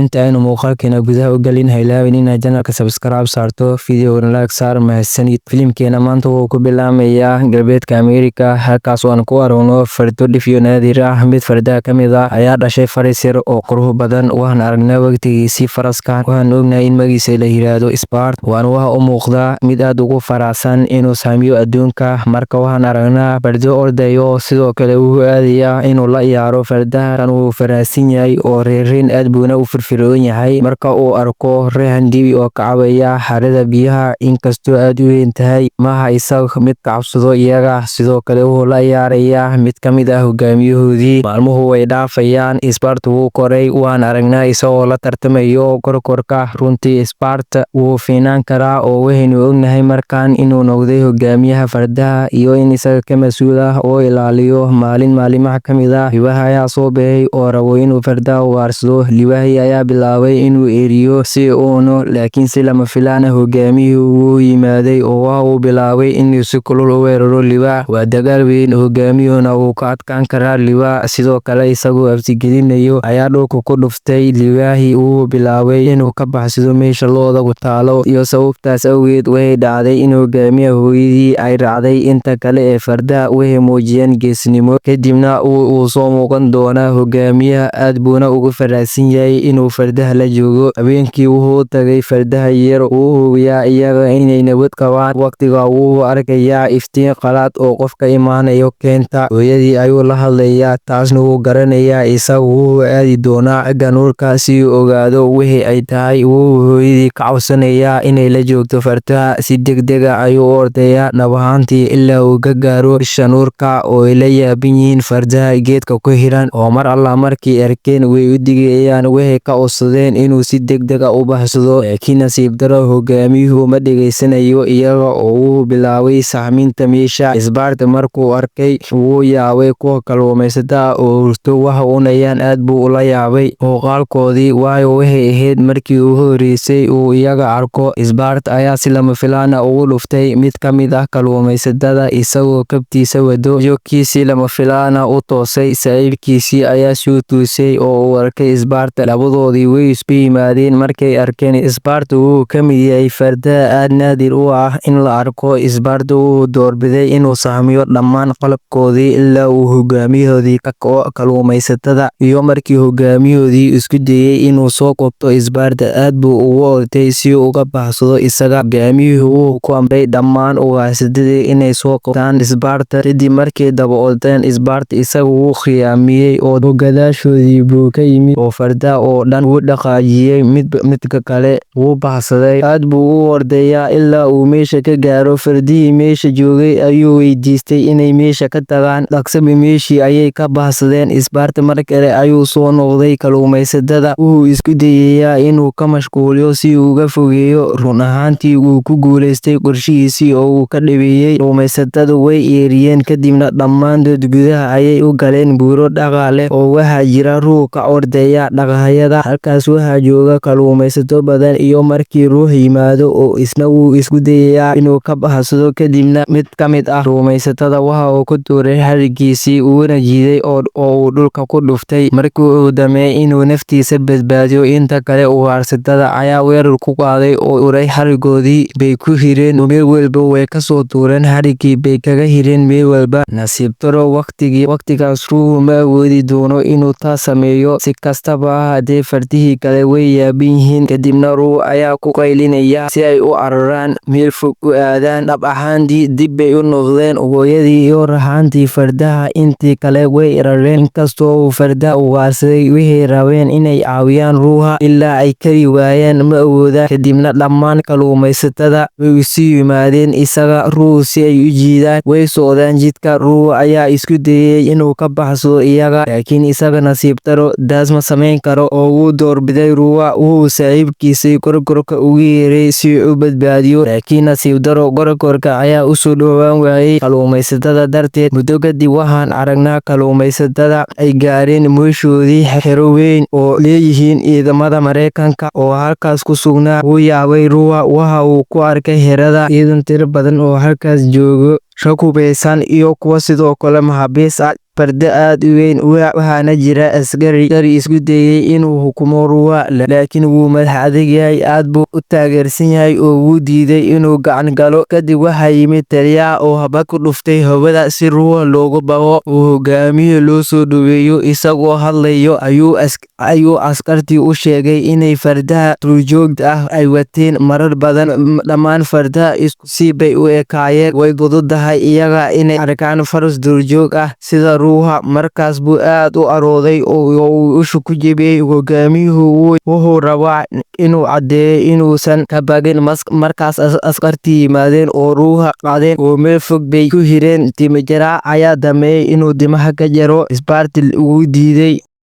inta aynu muuqaalkeena gudaha u galin haylaawin inaad janalka subscribe saarto videogana like saar mahadsanid. Filimkeena maanta wuxuu ku bilaamayaa galbeedka Ameerika, halkaas oo aan ku aragno fardo dhif iyo naadir ah. Mid fardaha ka mid ah ayaa dhashay faras yar oo qurux badan, waxaan aragnaa waqtigiisii faraska. Waxaan ognahay in magiisa la yiraahdo Spart, waana waxa u muuqda mid aad ugu faraxsan inuu saamiyo adduunka. Marka waxaan aragnaa fardo ordayo, sidoo kale wuxuu aadayaa inuu la ciyaaro fardaha. Kan wuu faraxsan yahay oo reereen aad buuna u firfircoon yahay marka uu arko reehan dibi oo ka cabaya xarada biyaha. Inkastoo aad u weyn tahay, maaha isaga mid ka cabsado iyaga. Sidoo kale wuxuu la ciyaarayaa mid ka mid ah hogaamiyahoodii. Maalmuhu way dhaafayaan, Spart wuu koray, waan aragnaa isagoo la tartamayo korkorka. Runtii Spart wuu fiinaan karaa oo waxaynu ognahay markaan inuu noqday hogaamiyaha fardaha iyo in isaga ka mas'uul ah oo ilaaliyo. Maalimaha ka mid ah, libaaxa ayaa soo baxay oo rabo inuu fardaha ugaarsado. Libaaxii ayaa bilaabay inuu eeriyo si uu cuno, laakiin si lama filaan ah hogaamiyihii wuu yimaaday oo waxa uu bilaabay inuu si kulul u weeraro libaax. Waa dagaal weyn, hogaamiyuhuna wuu ka adkaan karaa libaax. Sidoo kale isagoo absigelinayo ayaa dhulka ku dhuftay. Libaaxii wuu bilaabay inuu ka baxsado meesha looda ku taalo, iyo sababtaas awgeed waxay dhacday in hogaamiyaha hooyadii ay raacday. Inta kale ee fardaha waxay muujiyeen geesinimo, kadibna uu soo muuqan doonaa hogaamiyaha. Aad buuna ugu faraxsan yahay inuu fardaha la joogo. Habeenkii wuxuu tagay fardaha yar, wuu hubiyaa iyaga inay nabad qabaan. Waqtiga wuxuu arkayaa iftiin qalaad oo qofka imaanayo keenta. Hooyadii ayuu la hadlayaa, taasna wuu garanayaa. Isagu wuxuu aadi doonaa xagga nuurka si uu ogaado wixii ay tahay. Wuxuu hooyadii ka codsanayaa inay la joogto fardaha. Si degdeg ah ayuu u ordayaa dhab ahaantii ilaa uu ka gaaro isha nuurka oo ay la yaaban yihiin fardaha geedka ku xiran, oo mar alla markii arkeen way u digayaan. Waxay ka codsadeen inuu si degdeg ah u baxsado, laakiin nasiib darro hogaamiyuhu ma dhegaysanayo iyaga oo wuxuu bilaabay sahaminta meesha. Spart markuu arkay wuu yaabay. Kuwa kalluumaysatada oo hurdo wax cunayaan aad buu ula yaabay muuqaalkoodii, waayo waxay ahayd markii ugu horreysay uu iyaga arko. Spart ayaa si lama filaan ah ugu dhuftay mid ka mid ah kalluumaysatada isagoo kabtiisa wado. Joogkii si lama filaan ah u toosay. Saaxiibkiisii ayaa soo toosay oo uu arkay Spart. Labadoodii way isku yimaadeen markay arkeen Spart wuxuu ka mid yahay fardaha aad naadir u ah in la arko. Spart wuxuu doorbiday inuu sahmiyo dhammaan qalabkoodii ilaa uu hogaamiyahoodii ka kaco kalluumaysatada. Iyo markii hogaamiyahoodii isku dayay inuu soo qabto Spart, aad buu ugu orday si uu uga baxsado isaga. Hogaamiyuhu wuxuu ku amray dhammaan ugaarsatada inay soo qabtaan Spart. Kadib markay daba ordeen Spart, isagu wuu khiyaamiyay oo gadaashoodii buu ka yimid oo fardaha oo dhan wuu dhaqaajiyay midka kale wuu baxsaday. Aad buu u ordayaa ilaa uu meesha ka gaaro. Fardihii meesha joogay ayuu weydiistay inay meesha ka tagaan. Dhaqsaba meeshii ayay ka baxsadeen. Spart mar kale ayuu soo noqday kalluumaysatada. Wuxuu isku dayayaa inuu ka mashquuliyo si uu uga fogeeyo. Run ahaantii wuu ku guuleystay qorshihiisii oo uu ka dhaweeyay. Kalluumaysatada way eeriyeen, kadibna dhammaantood gudaha ayay u galeen buuro dhaqaale oo waxaa jira ruux ka ordaya dhagaxyada. Halkaas waxaa jooga kalluumaysato badan, iyo markii ruux yimaado oo isna wuu isku dayayaa inuu ka baxsado. Kadibna mid ka mid ah kalluumaysatada waxa uu ku tuuray xarigiisii, uuna jiiday oo uu dhulka ku dhuftay. Markii uu damcay inuu naftiisa badbaadiyo, inta kale ugaarsatada ayaa weerar ku qaaday oo uray xarigoodii bay ku xireen meel walba. Way ka soo tuureen xarigii bay kaga xireen meel walba. Nasiib darro waqtigaas ruuxu ma awoodi doono inuu taas sameeyo. Si kastaba ha ahaatee, fardihii kale way yaaban yihiin. Kadibna ruux ayaa ku qaylinaya si ay u cararaan, meel fog u aadaan. Dhab ahaantii dib bay u noqdeen. Hooyadii iyo rahantii fardaha intii kale way rareen. Inkastoo uu fardaha ugaarsaday, waxay rabeen inay caawiyaan ruuxa ilaa ay kari waayeen, ma awoodaan. Kadibna dhammaan kalluumaysatada way isu yimaadeen isaga ruux si ay u jiidaan. Way socdaan jidka. Ruux ayaa isku dayay inuu ka baxsado iyaga, laakiin isaga nasiib darro taas ma samayn karo oo wuu doorbiday ruuxa. Wuxuu saaxiibkiisii korkorka ugu yeeray si uu u badbaadiyo, laakiin nasiib darro korkorka ayaa u soo dhowaan waayay kalluumaysatada darteed. Muddo kadib waxaan aragnaa kalluumaysatada ay gaareen meeshoodii. Xero weyn oo leeyihiin ciidamada Mareykanka oo halkaas ku sugnaa. Wuu yaabay ruuxa. Waxa uu ku arkay xerada ciidan tiro badan oo halkaas joogo, rag hubeysan iyo kuwa sidoo kale maxaabiis ah. farda aad u weyn, waxaana jira askari isku dayay inuu hukumo Ruuha, laakiin wuu madax adag yahay, aad buu u taageersan yahay oo wuu diiday inuu gacan galo. Kadib waxaa yimid taliyaha oo haba ku dhuftay hawada si Ruuha loogu baqo oo hogaamiye loo soo dhoweeyo. Isagoo hadlayo ayuu askartii u sheegay inay fardaha duurjoogta ah ay wateen marar badan. Dhammaan fardaha isku si bay u ekaayeen, way fududahay iyaga inay arkaan faras duurjoog ah sida Ruuha. Markaas buu aad u arooday oo uu usha ku jebiyay. Hogaamiyuhu wuxuu rabaa inuu caddeeyo inuusan ka baqin. Markaas askartii yimaadeen oo Ruuha qaadeen oo meel fog bay ku hireen. Timo jaraac ayaa dameeyay inuu timaha ka jaro. Spartel wuu diiday